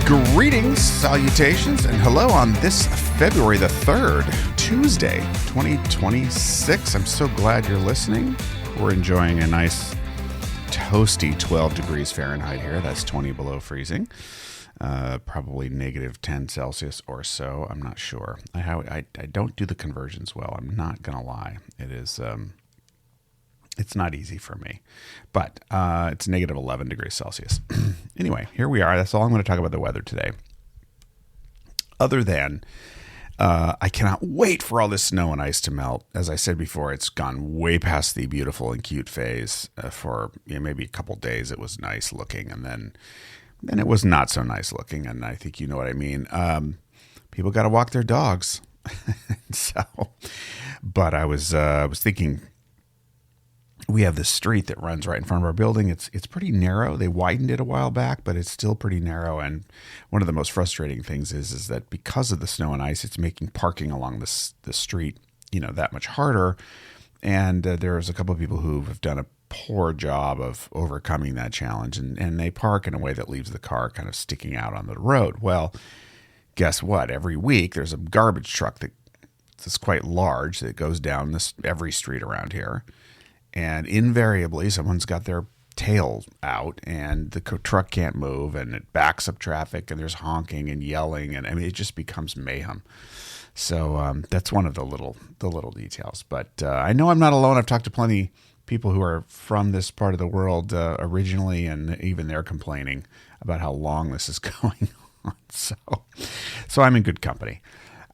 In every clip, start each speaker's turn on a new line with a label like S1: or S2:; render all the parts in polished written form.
S1: Greetings, salutations, and hello on this February the 3rd, Tuesday, 2026. I'm so glad you're listening. We're enjoying a nice toasty 12 degrees Fahrenheit here. That's 20 below freezing. Probably negative 10 Celsius or so. I'm not sure. I don't do the conversions well. I'm not going to lie. It's not easy for me, but it's negative 11 degrees Celsius. Anyway, here we are. That's all I'm going to talk about the weather today. Other than I cannot wait for all this snow and ice to melt. As I said before, it's gone way past the beautiful and cute phase. For maybe a couple days, it was nice looking, and then it was not so nice looking. And I think you know what I mean. People got to walk their dogs. But I was thinking. We have this street that runs right in front of our building. It's pretty narrow. They widened it a while back, but it's still pretty narrow. And one of the most frustrating things is that because of the snow and ice, it's making parking along the street, that much harder. And there's a couple of people who have done a poor job of overcoming that challenge, and they park in a way that leaves the car kind of sticking out on the road. Well, guess what? Every week there's a garbage truck that's quite large that goes down every street around here. And invariably, someone's got their tail out, and the truck can't move, and it backs up traffic, and there's honking and yelling, and it just becomes mayhem. So that's one of the little details. But I know I'm not alone. I've talked to plenty of people who are from this part of the world originally, and even they're complaining about how long this is going on. So I'm in good company.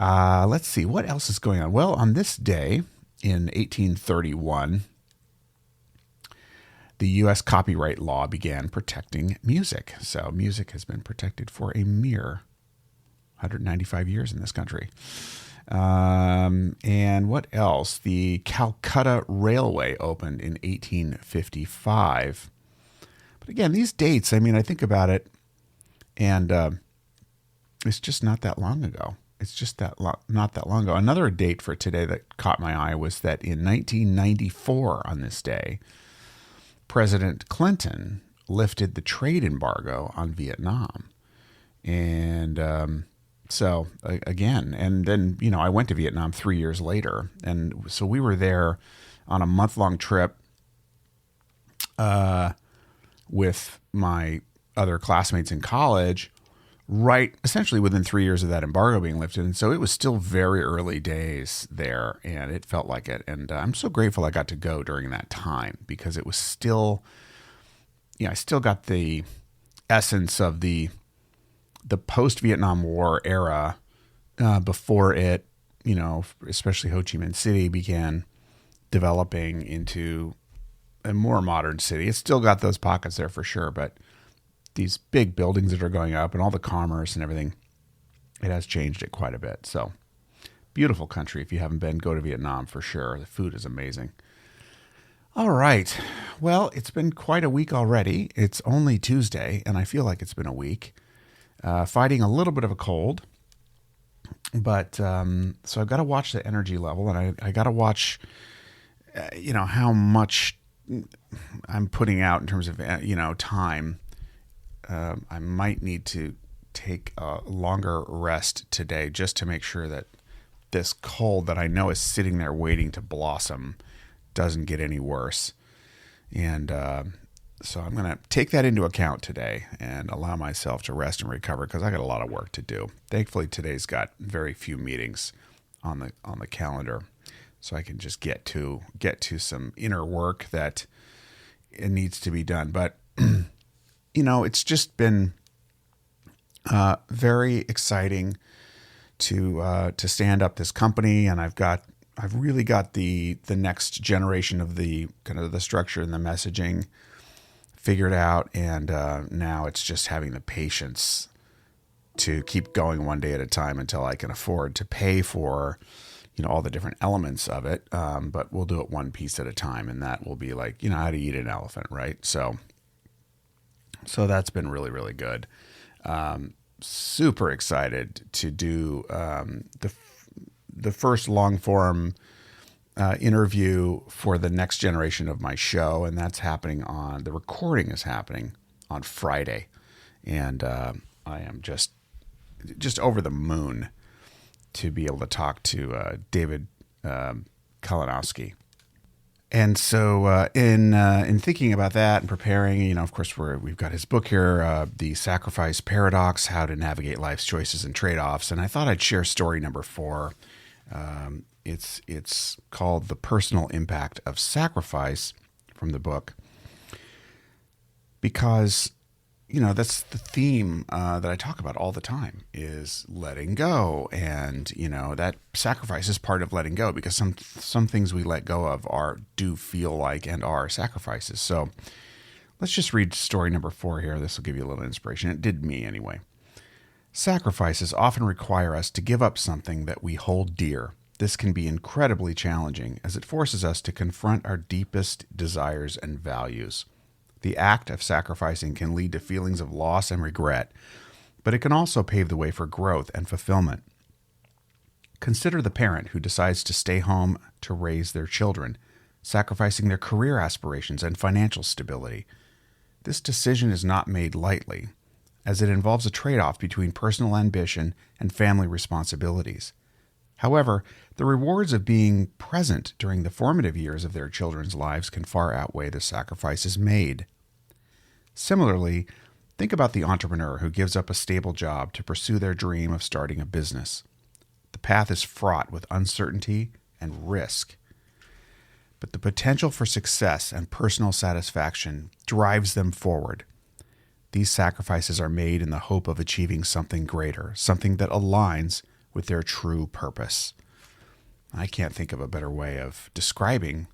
S1: Let's see what else is going on. Well, on this day in 1831. The U.S. copyright law began protecting music. So music has been protected for a mere 195 years in this country. And what else? The Calcutta Railway opened in 1855. But again, these dates, I think about it, and it's just not that long ago. It's just not that long ago. Another date for today that caught my eye was that in 1994 on this day, President Clinton lifted the trade embargo on Vietnam. And so again, and then, I went to Vietnam 3 years later. And so we were there on a month-long trip with my other classmates in college, right, essentially within 3 years of that embargo being lifted. And so it was still very early days there, and it felt like it. And I'm so grateful I got to go during that time, because it was still, I still got the essence of the post-Vietnam War era before it, especially Ho Chi Minh City began developing into a more modern city. It's still got those pockets there for sure, but these big buildings that are going up and all the commerce and everything, it has changed it quite a bit. So beautiful country. If you haven't been, go to Vietnam for sure. The food is amazing. All right. Well, it's been quite a week already. It's only Tuesday, and I feel like it's been a week. Fighting a little bit of a cold. But so I've got to watch the energy level, and I got to watch, how much I'm putting out in terms of, time. I might need to take a longer rest today just to make sure that this cold that I know is sitting there waiting to blossom doesn't get any worse. And so I'm going to take that into account today and allow myself to rest and recover, because I got a lot of work to do. Thankfully, today's got very few meetings on the calendar, so I can just get to some inner work that it needs to be done. But it's just been very exciting to stand up this company, and I've really got the next generation of the kind of the structure and the messaging figured out, and now it's just having the patience to keep going one day at a time until I can afford to pay for all the different elements of it. But we'll do it one piece at a time, and that will be like how to eat an elephant, right? So that's been really, really good. Super excited to do the first long form interview for the next generation of my show, and that's happening the recording is happening on Friday, and I am just over the moon to be able to talk to David Kalinowski. And so in thinking about that and preparing, of course, we've got his book here, The Sacrifice Paradox, How to Navigate Life's Choices and Trade-Offs. And I thought I'd share story number 4. It's called The Personal Impact of Sacrifice from the book, because that's the theme that I talk about all the time, is letting go. And, that sacrifice is part of letting go, because some things we let go of do feel like and are sacrifices. So let's just read story number 4 here. This will give you a little inspiration. It did me anyway. Sacrifices often require us to give up something that we hold dear. This can be incredibly challenging, as it forces us to confront our deepest desires and values. The act of sacrificing can lead to feelings of loss and regret, but it can also pave the way for growth and fulfillment. Consider the parent who decides to stay home to raise their children, sacrificing their career aspirations and financial stability. This decision is not made lightly, as it involves a trade-off between personal ambition and family responsibilities. However, the rewards of being present during the formative years of their children's lives can far outweigh the sacrifices made. Similarly, think about the entrepreneur who gives up a stable job to pursue their dream of starting a business. The path is fraught with uncertainty and risk, but the potential for success and personal satisfaction drives them forward. These sacrifices are made in the hope of achieving something greater, something that aligns with their true purpose. I can't think of a better way of describing,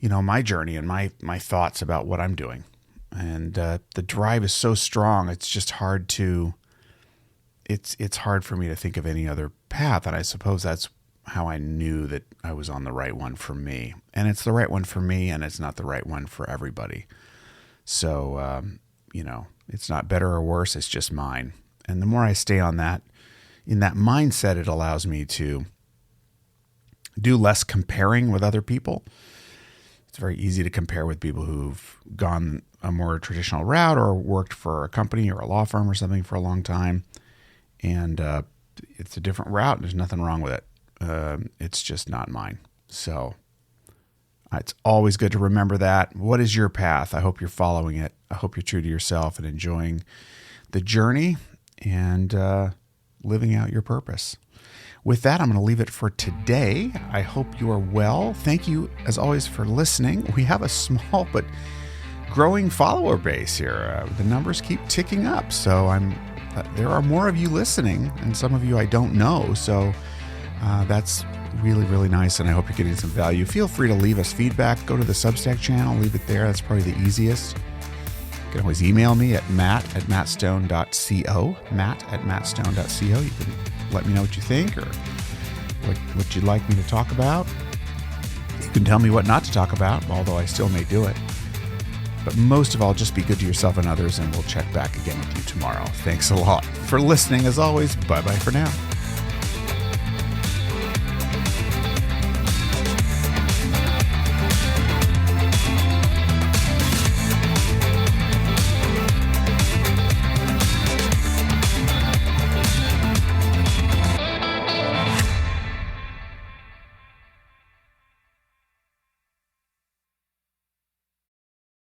S1: my journey and my thoughts about what I'm doing. And the drive is so strong, it's just hard to, it's hard for me to think of any other path. And I suppose that's how I knew that I was on the right one for me. And it's the right one for me, and it's not the right one for everybody. So, it's not better or worse, it's just mine. And the more I stay on that, in that mindset, it allows me to do less comparing with other people. It's very easy to compare with people who've gone a more traditional route or worked for a company or a law firm or something for a long time. And it's a different route. There's nothing wrong with it. It's just not mine. So it's always good to remember that. What is your path? I hope you're following it. I hope you're true to yourself and enjoying the journey and living out your purpose. With that, I'm going to leave it for today. I hope you are well. Thank you, as always, for listening. We have a small but growing follower base here. The numbers keep ticking up, so there are more of you listening, and some of you I don't know. So that's really, really nice, and I hope you're getting some value. Feel free to leave us feedback. Go to the Substack channel, leave it there. That's probably the easiest. You can always email me at matt@mattstone.co, matt@mattstone.co. You can let me know what you think or what you'd like me to talk about. You can tell me what not to talk about, although I still may do it. But most of all, just be good to yourself and others, and we'll check back again with you tomorrow. Thanks a lot for listening. As always, bye-bye for now.